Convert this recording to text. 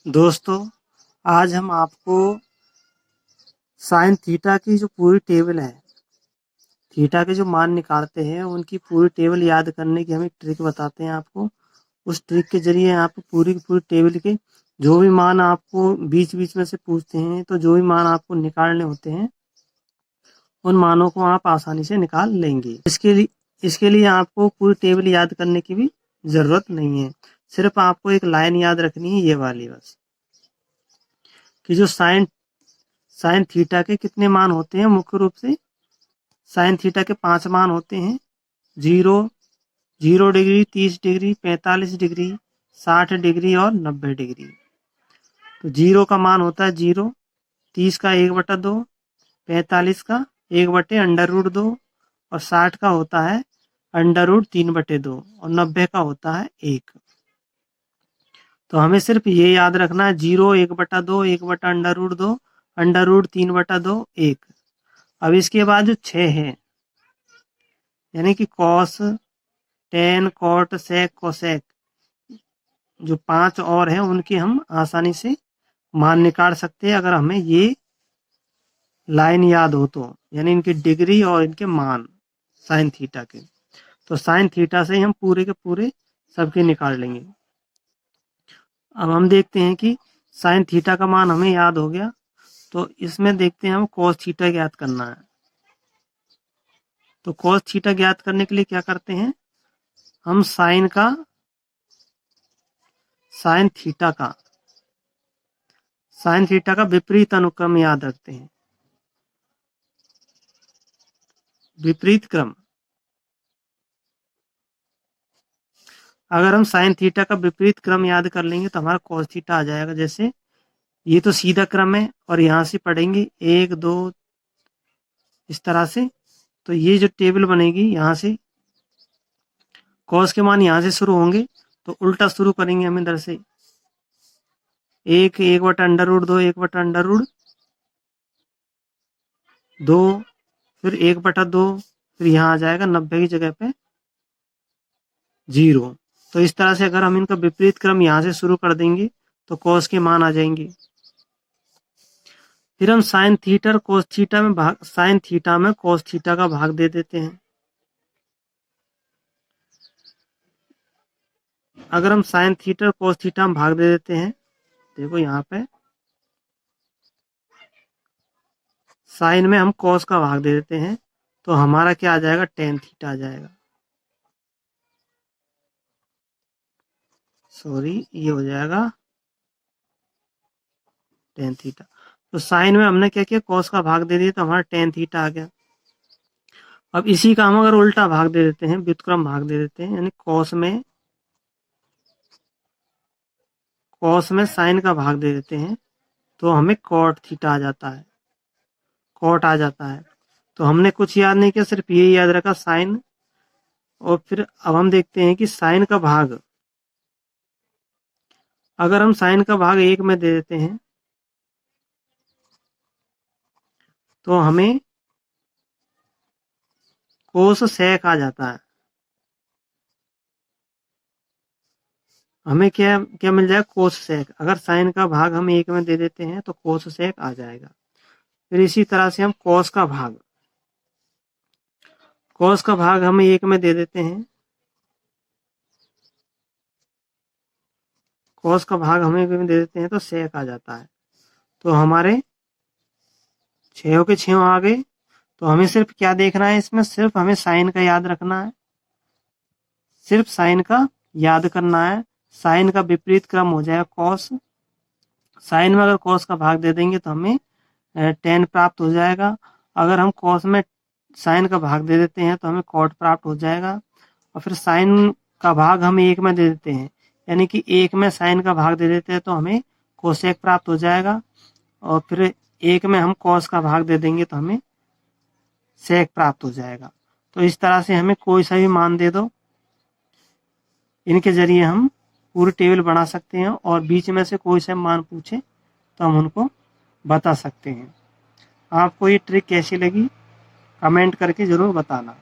दोस्तों, आज हम आपको साइन थीटा की जो पूरी टेबल है, थीटा के जो मान निकालते हैं उनकी पूरी टेबल याद करने की हम एक ट्रिक बताते हैं आपको। उस ट्रिक के जरिए आप पूरी की पूरी टेबल के जो भी मान आपको बीच बीच में से पूछते हैं, तो जो भी मान आपको निकालने होते हैं उन मानों को आप आसानी से निकाल लेंगे। इसके लिए आपको पूरी टेबल याद करने की भी जरूरत नहीं है। सिर्फ आपको एक लाइन याद रखनी है, ये वाली बस, कि जो साइन साइन थीटा के कितने मान होते हैं। मुख्य रूप से साइन थीटा के 5 मान होते हैं। 0, 0 डिग्री, 30 डिग्री, 45 डिग्री, 60 डिग्री और 90 डिग्री। तो 0 का मान होता है 0, 30 का 1/2, 45 का 1/√2 और 60 का होता है √3/2 और 90 का होता है 1। तो हमें सिर्फ ये याद रखना है 0, 1/2, 1/√2, √3/2, 1। अब इसके बाद जो 6 है, यानी कि कॉस, टेन, कॉट, सेक, कोसेक, जो 5 और हैं उनके हम आसानी से मान निकाल सकते हैं अगर हमें ये लाइन याद हो तो, यानी इनकी डिग्री और इनके मान साइन थीटा के। तो साइन थीटा से हम पूरे के पूरे सबके निकाल लेंगे। अब हम देखते हैं कि साइन थीटा का मान हमें याद हो गया, तो इसमें देखते हैं हम कॉस थीटा ज्ञात करना है। तो कॉस थीटा ज्ञात करने के लिए क्या करते हैं, हम साइन थीटा का विपरीत अनुक्रम याद रखते हैं। विपरीत क्रम, अगर हम साइन थीटा का विपरीत क्रम याद कर लेंगे तो हमारा कॉस थीटा आ जाएगा। जैसे ये तो सीधा क्रम है और यहाँ से पढ़ेंगे 1, 2 इस तरह से, तो ये जो टेबल बनेगी, यहाँ से कॉस के मान यहाँ से शुरू होंगे, तो उल्टा शुरू करेंगे हम इधर से। 1, 1/√2, 1/2, फिर 1/2, फिर यहाँ आ जाएगा 90 की जगह पे 0। तो इस तरह से अगर हम इनका विपरीत क्रम यहाँ से शुरू कर देंगे तो कॉस के मान आ जाएंगे। फिर हम साइन थीटा और कॉस थीटा में साइन थीटा में कॉस थीटा का भाग दे देते हैं। अगर हम साइन थीटा और कॉस थीटा में भाग दे देते हैं, देखो यहाँ पे साइन में हम कॉस का भाग दे देते हैं, तो हमारा क्या आ जाएगा, टेन थीटा आ जाएगा। सॉरी, ये हो जाएगा टेन थीटा। तो साइन में हमने क्या किया, कॉस का भाग दे दिया, तो हमारा टेन थीटा आ गया। अब इसी का हम अगर उल्टा भाग दे देते हैं, व्युत्क्रम भाग दे देते हैं, यानी कॉस में साइन का भाग दे देते हैं, तो हमें कॉट थीटा आ जाता है, कॉट आ जाता है। तो हमने कुछ याद नहीं किया, सिर्फ ये याद रखा साइन। और फिर अब हम देखते हैं कि साइन का भाग, अगर हम साइन का भाग 1 में दे देते हैं तो हमें कोस सेक आ जाता है। हमें क्या क्या मिल जाएगा, कोस सेक। अगर साइन का भाग हम 1 में दे देते हैं तो कोस सेक आ जाएगा। फिर इसी तरह से हम कॉस का भाग हम 1 में दे देते हैं, कॉस का भाग हम 1 में दे देते हैं तो सेक आ जाता है। तो हमारे 6 के 6 आ गए। तो हमें सिर्फ क्या देखना है, इसमें सिर्फ हमें साइन का याद रखना है, सिर्फ साइन का याद करना है। साइन का विपरीत क्रम हो जाएगा कॉस। साइन में अगर कॉस का भाग दे देंगे तो हमें टेन प्राप्त हो जाएगा। अगर हम कॉस में साइन का भाग दे देते हैं तो हमें कॉट प्राप्त हो जाएगा। और फिर साइन का भाग हम 1 में दे देते हैं, यानी कि 1 में साइन का भाग दे देते हैं तो हमें कोसेक प्राप्त हो जाएगा। और फिर 1 में हम कॉस का भाग दे देंगे तो हमें सेक प्राप्त हो जाएगा। तो इस तरह से हमें कोई सा भी मान दे दो, इनके जरिए हम पूरी टेबल बना सकते हैं, और बीच में से कोई सा मान पूछे तो हम उनको बता सकते हैं। आपको ये ट्रिक कैसी लगी, कमेंट करके ज़रूर बताना।